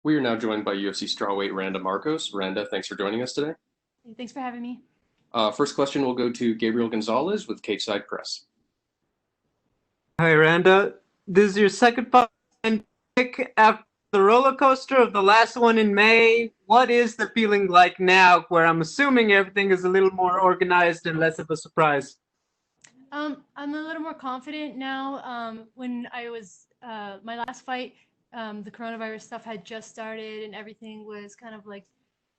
We are now joined by UFC strawweight Randa Markos. Randa, thanks for joining us today. Hey, thanks for having me. First question will go to Gabriel Gonzalez with Cage Side Press. Hi, Randa. This is your second fight pick after the roller coaster of the last one in May. What is the feeling like now, where I'm assuming everything is a little more organized and less of a surprise? I'm a little more confident now. When I was my last fight, the coronavirus stuff had just started and everything was kind of like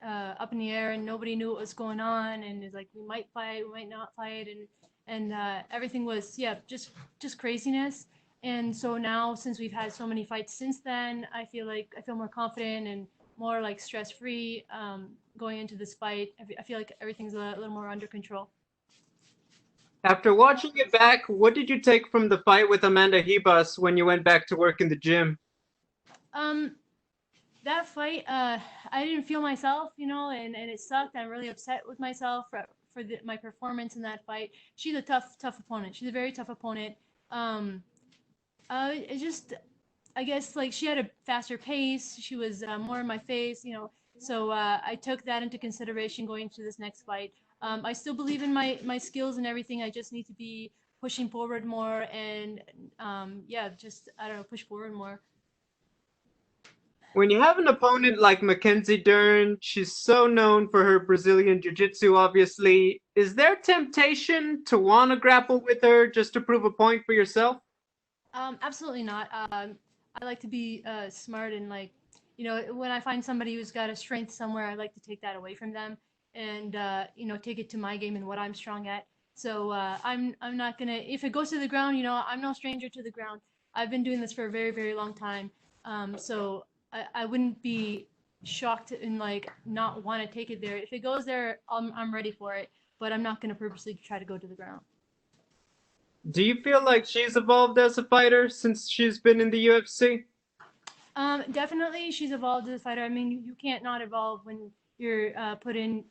up in the air and nobody knew what was going on and it's like we might fight, we might not fight, and everything was just craziness. And so now, since we've had so many fights since then, I feel more confident and more like stress free going into this fight. I feel like everything's a little more under control. After watching it back, what did you take from the fight with Amanda Ribas when you went back to work in the gym? Um, that fight, I didn't feel myself, and it sucked. I'm really upset with myself for my performance in that fight. She's a tough opponent. She's a very tough opponent. Um, it just, I guess, like she had a faster pace. She was more in my face. So I took that into consideration going into this next fight. I still believe in my skills and everything. I just need to be pushing forward more and yeah, just I don't know, push forward more. When you have an opponent like Mackenzie Dern, she's so known for her Brazilian Jiu-Jitsu, obviously. Is there temptation to want to grapple with her just to prove a point for yourself? Absolutely not. I like to be smart and like, when I find somebody who's got a strength somewhere, I like to take that away from them and take it to my game and what I'm strong at. So I'm not gonna, if it goes to the ground, I'm no stranger to the ground. I've been doing this for a very very long time. So I wouldn't be shocked and like not want to take it there. If it goes there, I'm ready for it. But I'm not gonna purposely try to go to the ground. Do you feel like she's evolved as a fighter since she's been in the UFC? Definitely, she's evolved as a fighter. I mean, you can't not evolve when you're put in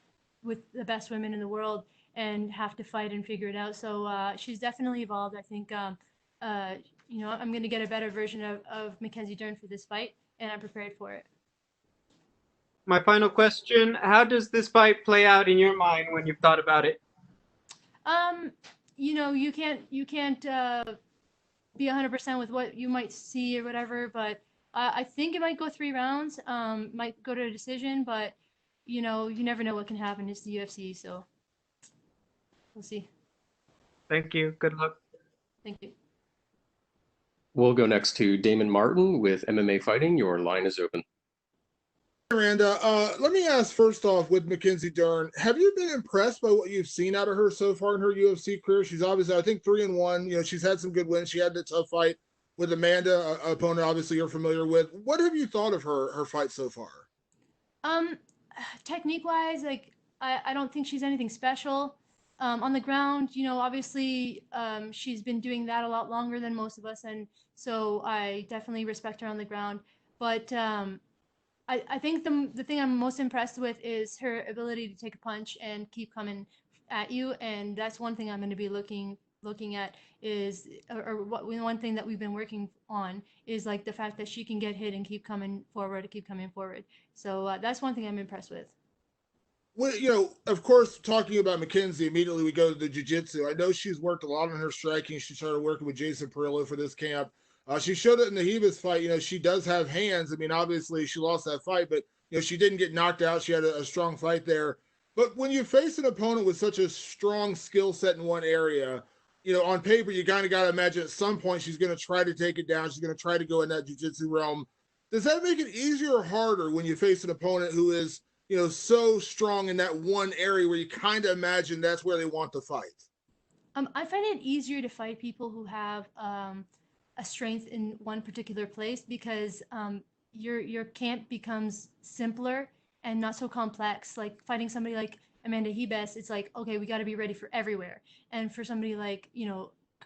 with the best women in the world and have to fight and figure it out. So she's definitely evolved. I think, uh, I'm going to get a better version of Mackenzie Dern for this fight, and I'm prepared for it. My final question, how does this fight play out in your mind when you've thought about it? Um, you can't be 100% with what you might see or whatever, but I think it might go 3 rounds. Might go to a decision, but you never know what can happen. It's the UFC, so we'll see. Thank you. Good luck. Thank you. We'll go next to Damon Martin with MMA Fighting. Your line is open. Miranda, let me ask first off with Mackenzie Dern, have you been impressed by what you've seen out of her so far in her UFC career? She's obviously, I think, 3-1. She's had some good wins. She had a tough fight with Amanda, opponent obviously you're familiar with. What have you thought of her fight so far? Um, Technique wise, like I don't think she's anything special. On the ground, obviously, she's been doing that a lot longer than most of us, and so I definitely respect her on the ground. But I think the thing I'm most impressed with is her ability to take a punch and keep coming at you, and that's one thing I'm going to be looking at is or what one thing that we've been working on is like the fact that she can get hit and keep coming forward. So that's one thing I'm impressed with. Well, of course, talking about Mackenzie, immediately we go to the jiu-jitsu. I know she's worked a lot on her striking. She started working with Jason Perillo for this camp. She showed it in the Hebus fight. She does have hands. I mean, obviously, she lost that fight, but, she didn't get knocked out. She had a strong fight there. But when you face an opponent with such a strong skill set in one area, on paper, you kind of got to imagine at some point she's going to try to take it down. She's going to try to go in that jiu-jitsu realm. Does that make it easier or harder when you face an opponent who is so strong in that one area where you kind of imagine that's where they want to fight? I find it easier to fight people who have a strength in one particular place because your camp becomes simpler and not so complex. Like fighting somebody like Amanda Hebes, it's like, okay, we got to be ready for everywhere. And for somebody like,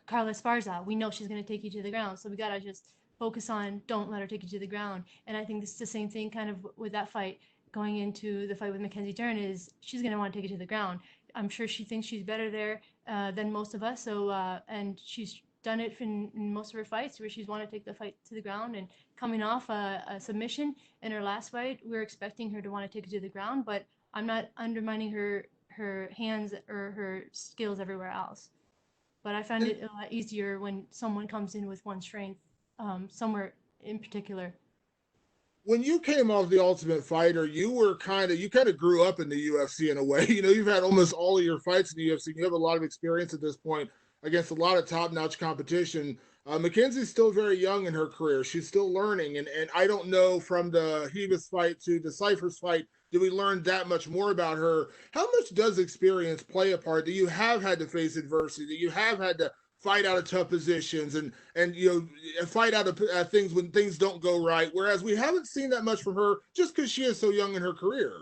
Carla Esparza, we know she's going to take you to the ground. So we got to just focus on don't let her take you to the ground. And I think this is the same thing kind of with that fight going into the fight with Mackenzie Dern is she's going to want to take it to the ground. I'm sure she thinks she's better there than most of us. So and she's done it in most of her fights where she's wanted to take the fight to the ground, and coming off a submission in her last fight, we're expecting her to want to take it to the ground, but I'm not undermining her hands or her skills everywhere else. But I find it a lot easier when someone comes in with one strength somewhere in particular. When you came off the Ultimate Fighter, you kind of grew up in the UFC in a way. You've had almost all of your fights in the UFC. You have a lot of experience at this point against a lot of top-notch competition. Mackenzie's still very young in her career. She's still learning, and I don't know, from the Hebus fight to the Cyphers fight, did we learn that much more about her? How much does experience play a part? That you have had to face adversity, that you have had to fight out of tough positions, and fight out of things when things don't go right, whereas we haven't seen that much from her just because she is so young in her career.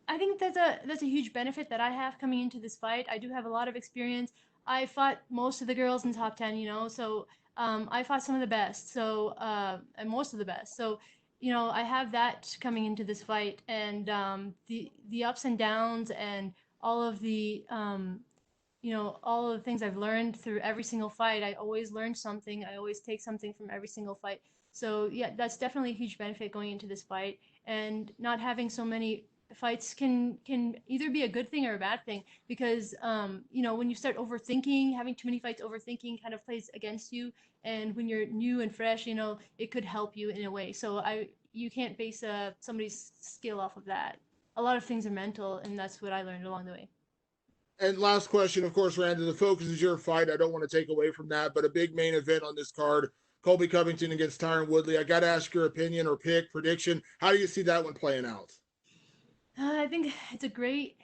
I think that's a huge benefit that I have coming into this fight. I do have a lot of experience. I fought most of the girls in top 10, so I fought some of the best, so and most of the best. So I have that coming into this fight, and the ups and downs and all of the all of the things I've learned through every single fight. I always learn something. I always take something from every single fight. So yeah, that's definitely a huge benefit going into this fight. And not having so many fights can either be a good thing or a bad thing, because when you start overthinking, having too many fights, overthinking kind of plays against you. And when you're new and fresh, it could help you in a way. So you can't base somebody's skill off of that. A lot of things are mental, and that's what I learned along the way. And last question, of course, Randa, the focus is your fight. I don't want to take away from that, but a big main event on this card, Colby Covington against Tyron Woodley. I got to ask your opinion or prediction. How do you see that one playing out? I think it's a great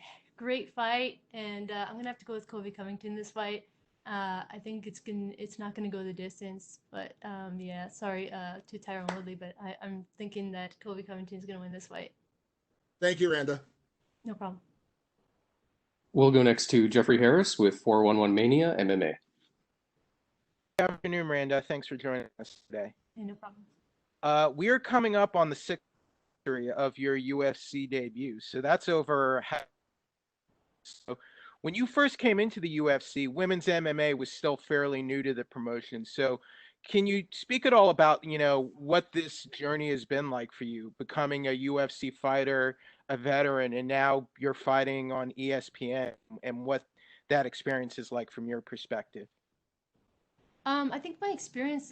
fight, and I'm gonna have to go with Kobe Covington this fight. I think it's not gonna go the distance, but yeah, sorry to Tyron Woodley, but I'm thinking that Kobe Covington is gonna win this fight. Thank you, Randa. No problem. We'll go next to Jeffrey Harris with 411 Mania MMA. Good afternoon, Randa. Thanks for joining us today. Hey, no problem. We are coming up on the 6th anniversary of your UFC debut, so that's over. So when you first came into the UFC, women's MMA was still fairly new to the promotion. So can you speak at all about, what this journey has been like for you, becoming a UFC fighter, a veteran, and now you're fighting on ESPN, and what that experience is like from your perspective? I think my experience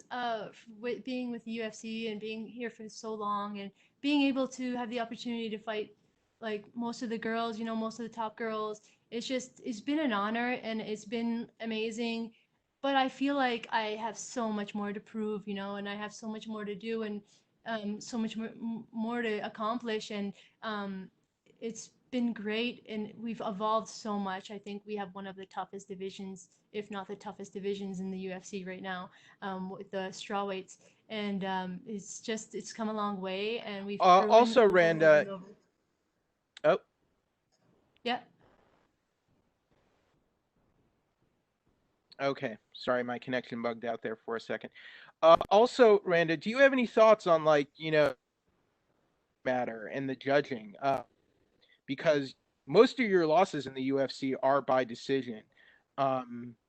with being with the UFC and being here for so long, and being able to have the opportunity to fight like most of the girls, most of the top girls, it's been an honor, and it's been amazing. But I feel like I have so much more to prove, and I have so much more to do, and so much more to accomplish. And it's been great, and we've evolved so much. I think we have one of the toughest divisions, if not the toughest divisions in the UFC right now, with the strawweights. And it's come a long way, and we've proven Also, over and Randa, over. oh, Yeah. okay. Sorry, my connection bugged out there for a second. Also, Randa, do you have any thoughts on matter and the judging? Because most of your losses in the UFC are by decision.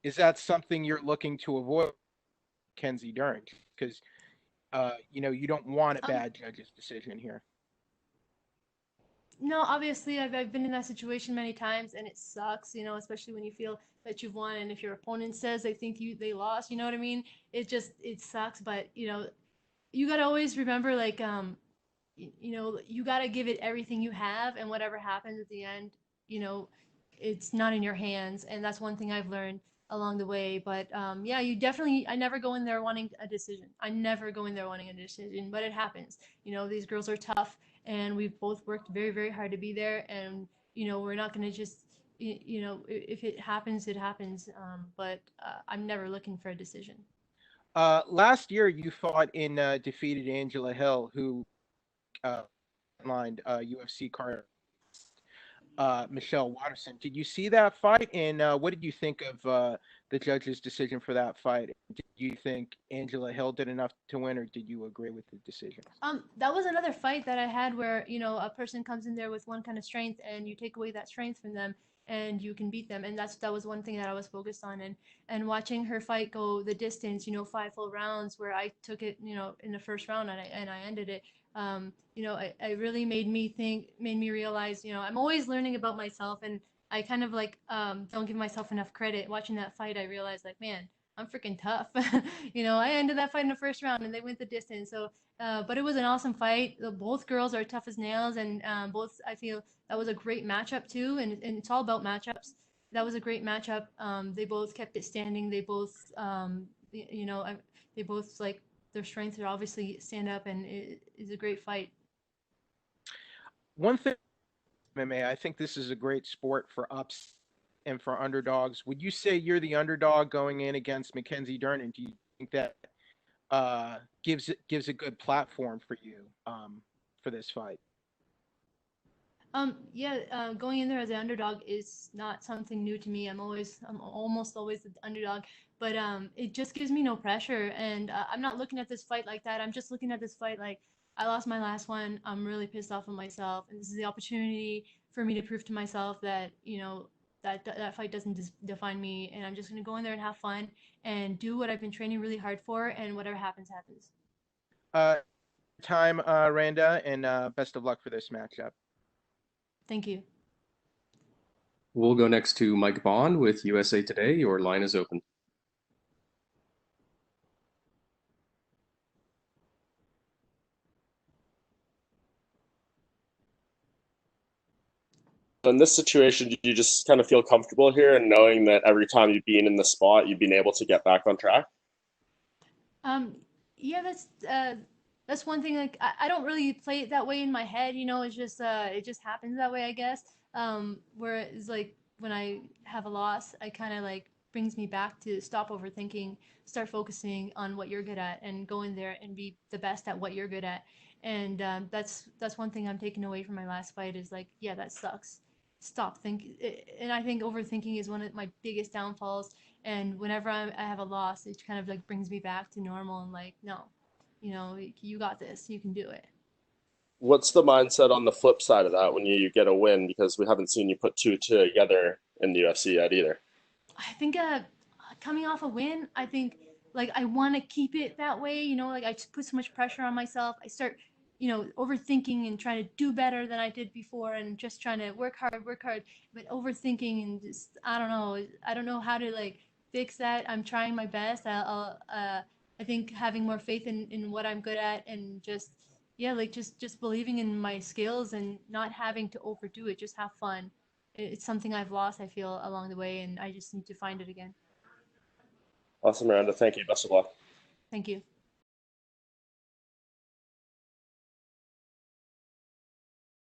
Is that something you're looking to avoid, Mackenzie Dern? Because you don't want a Um, bad judge's decision here. No, obviously, I've been in that situation many times, and it sucks, especially when you feel that you've won, and if your opponent says they lost, you know what I mean? It sucks, but you gotta always remember, like, you gotta give it everything you have, and whatever happens at the end, you know, it's not in your hands, and that's one thing I've learned along the way. But yeah, I never go in there wanting a decision. I never go in there wanting a decision, but it happens. These girls are tough, and we've both worked very, very hard to be there, and we're not gonna just, if it happens, it happens. But I'm never looking for a decision. Last year, you fought in defeated Angela Hill, who lined UFC card Michelle Watterson. Did you see that fight? And what did you think of the judge's decision for that fight? Did you think Angela Hill did enough to win, or did you agree with the decision? That was another fight that I had where, a person comes in there with one kind of strength, and you take away that strength from them, and you can beat them. And that was one thing that I was focused on. And watching her fight go the distance, 5 full rounds, where I took it, in the first round, and I ended it. It really made me realize, I'm always learning about myself, and I kind of like don't give myself enough credit. Watching that fight, I realized, like, man, I'm freaking tough. I ended that fight in the first round, and they went the distance. So, but it was an awesome fight. Both girls are tough as nails, and both, I feel that was a great matchup too. And it's all about matchups. That was a great matchup. They both kept it standing. They both, they both, like, their strengths are obviously stand up, and it is a great fight. One thing, MMA, I think this is a great sport for ups and for underdogs. Would you say you're the underdog going in against Mackenzie Dern, and do you think that gives a good platform for you for this fight? Yeah, going in there as an underdog is not something new to me. I'm almost always the underdog, but it just gives me no pressure, and I'm not looking at this fight like that. I'm just looking at this fight like, I lost my last one. I'm really pissed off on myself, and this is the opportunity for me to prove to myself that, that fight doesn't define me, and I'm just gonna go in there and have fun and do what I've been training really hard for, and whatever happens, happens. Time, Randa, and best of luck for this matchup. Thank you. We'll go next to Mike Bond with USA Today. Your line is open. In this situation, do you just kind of feel comfortable here and knowing that every time you've been in the spot, you've been able to get back on track? Yeah, that's one thing. Like, I don't really play it that way in my head. It's just it just happens that way, I guess. Where it's like when I have a loss, I kind of like brings me back to stop overthinking, start focusing on what you're good at, and go in there and be the best at what you're good at. And that's one thing I'm taking away from my last fight is like, yeah, that sucks. Stop thinking. And I think overthinking is one of my biggest downfalls. And whenever I have a loss, it kind of like brings me back to normal and like, no, you got this, you can do it. What's the mindset on the flip side of that when you get a win? Because we haven't seen you put two together in the UFC yet either. I think coming off a win, I think like I want to keep it that way. Like I just put so much pressure on myself. I start, overthinking and trying to do better than I did before, and just trying to work hard, but overthinking, and just I don't know how to like fix that. I'm trying my best. I think having more faith in what I'm good at, and just, yeah, like just believing in my skills and not having to overdo it. Just have fun. It's something I've lost, I feel, along the way, and I just need to find it again. Awesome, Miranda. Thank you. Best of luck. Thank you.